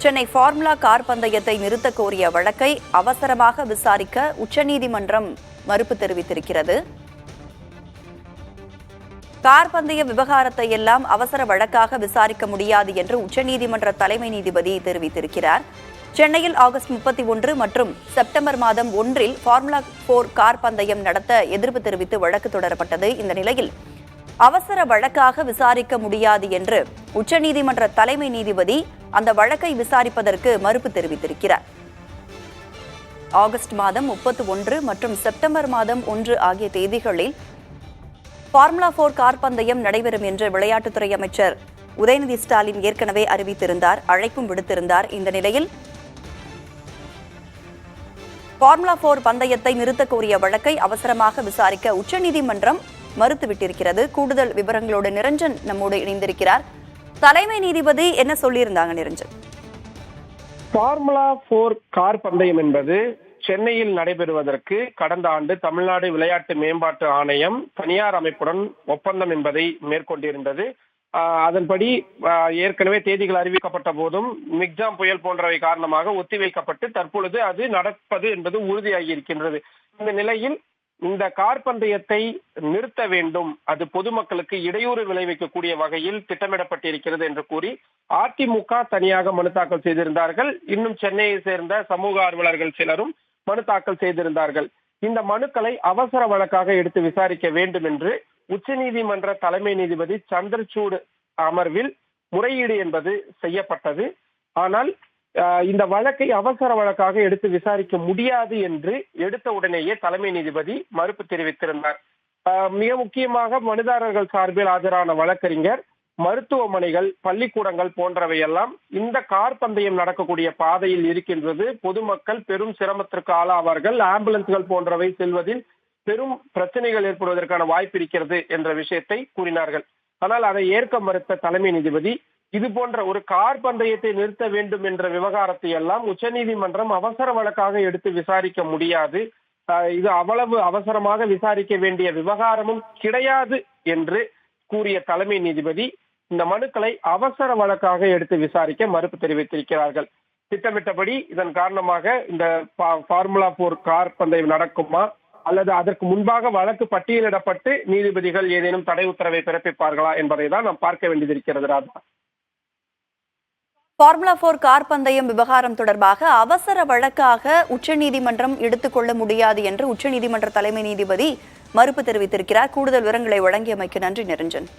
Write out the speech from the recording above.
Chennai formula car பந்தயத்தை நிறுத்த கோரிய வழக்கை அவசரமாக விசாரிக்க உச்சநீதிமன்றம் மறுப்பு தெரிவித்திருக்கிறது. கார் பந்தய விவகாரத்தை எல்லாம் அவசர வழக்காக விசாரிக்க முடியாது என்று உச்சநீதிமன்ற தலைமை நீதிபதி தெரிவித்திருக்கிறார். சென்னையில் ஆகஸ்ட் 31 மற்றும் செப்டம்பர் மாதம் 1 ஃபார்முலா 4 கார் பந்தயம் நடத்த எதிர்ப்பு தெரிவித்து வழக்கு தொடரப்பட்டது. இந்த நிலையில் அவசர வழக்காக விசாரிக்க முடியாது என்று உச்சநீதிமன்ற தலைமை நீதிபதி அந்த வழக்கை விசாரிப்பதற்கு மறுப்பு தெரிவித்திருக்கிறார். ஆகஸ்ட் மாதம் 31 மற்றும் செப்டம்பர் மாதம் 1 ஆகிய தேதிகளில் ஃபார்முலா 4 கார் பந்தயம் நடைபெறும் என்று விளையாட்டுத்துறை அமைச்சர் உதயநிதி ஸ்டாலின் ஏற்கனவே அறிவித்திருந்தார், அழைப்பும் விடுத்திருந்தார். இந்த நிலையில் ஃபார்முலா 4 பந்தயத்தை நிறுத்த கோரிய வழக்கை அவசரமாக விசாரிக்க உச்சநீதிமன்றம் மறுத்துவிட்டிருக்கிறது. கூடுதல் விவரங்களோடு நிரஞ்சன் நம்மோடு இணைந்திருக்கிறார். தலைமை நீதிபதி என்ன சொல்லியிருந்தாங்க நிரஞ்சன்? ஃபார்முலா 4 கார் பந்தயம் என்பது சென்னையில் நடைபெறுவதற்கு கடந்த ஆண்டு தமிழ்நாடு விளையாட்டு மேம்பாட்டு ஆணையம் தனியார் அமைப்புடன் ஒப்பந்தம் என்பதை மேற்கொண்டிருந்தது. அதன்படி ஏற்கனவே தேதிகள் அறிவிக்கப்பட்ட போதும் மிக்ஜாம் புயல் போன்றவை காரணமாக ஒத்திவைக்கப்பட்டு தற்பொழுது அது நடப்பது என்பது உறுதியாகி இருக்கின்றது. இந்த நிலையில் இந்த கார் பந்தயத்தை நிறுத்த வேண்டும், அது பொதுமக்களுக்கு இடையூறு விளைவிக்கக்கூடிய வகையில் திட்டமிடப்பட்டிருக்கிறது என்று கூறி அதிமுக தனியாக மனு தாக்கல் செய்திருந்தார்கள். இன்னும் சென்னையை சேர்ந்த சமூக ஆர்வலர்கள் சிலரும் மனு தாக்கல் செய்திருந்தார்கள். இந்த மனுக்களை அவசர வழக்காக எடுத்து விசாரிக்க வேண்டும் என்று உச்சநீதிமன்ற தலைமை நீதிபதி சந்திரசூட் அமர்வில் முறையீடு என்பது செய்யப்பட்டது. ஆனால் இந்த வழக்கை அவசர வழக்காக எடுத்து விசாரிக்க முடியாது என்று எடுத்த உடனேயே தலைமை நீதிபதி மறுப்பு தெரிவித்திருந்தார். மிக முக்கியமாக மனுதாரர்கள் சார்பில் ஆஜரான வழக்கறிஞர் மருத்துவமனைகள், பள்ளிக்கூடங்கள் போன்றவையெல்லாம் இந்த கார் பந்தயம் நடக்கக்கூடிய பாதையில் இருக்கின்றது, பொதுமக்கள் பெரும் சிரமத்திற்கு ஆளாவார்கள், ஆம்புலன்ஸ்கள் போன்றவை செல்வதில் பெரும் பிரச்சனைகள் ஏற்படுவதற்கான வாய்ப்பு இருக்கிறது என்ற விஷயத்தை கூறினார்கள். ஆனால் அதை ஏற்க மறுத்த தலைமை நீதிபதி இது போன்ற ஒரு கார் பந்தயத்தை நிறுத்த வேண்டும் என்ற விவகாரத்தை எல்லாம் உச்சநீதிமன்றம் அவசர வழக்காக எடுத்து விசாரிக்க முடியாது, இது அவ்வளவு அவசரமாக விசாரிக்க வேண்டிய விவகாரமும் கிடையாது என்று கூறிய தலைமை நீதிபதி இந்த மனுக்களை அவசர வழக்காக எடுத்து விசாரிக்க மறுப்பு தெரிவித்திருக்கிறார்கள். திட்டமிட்டபடி இதன் காரணமாக இந்த ஃபார்முலா 4 கார் பந்தயம் நடக்குமா அல்லது அதற்கு முன்பாக வழக்கு பட்டியலிடப்பட்டு நீதிபதிகள் ஏதேனும் தடை உத்தரவை பிறப்பிப்பார்களா என்பதை தான் நாம் பார்க்க வேண்டியிருக்கிறது. ராதா, ஃபார்முலா 4 கார் பந்தயம் விவகாரம் தொடர்பாக அவசர வழக்காக உச்சநீதிமன்றம் எடுத்துக்கொள்ள முடியாது என்று உச்சநீதிமன்ற தலைமை நீதிபதி மறுப்பு தெரிவித்திருக்கிறார். கூடுதல் விவரங்களை வழங்கியமைக்கு நன்றி நிரஞ்சன்.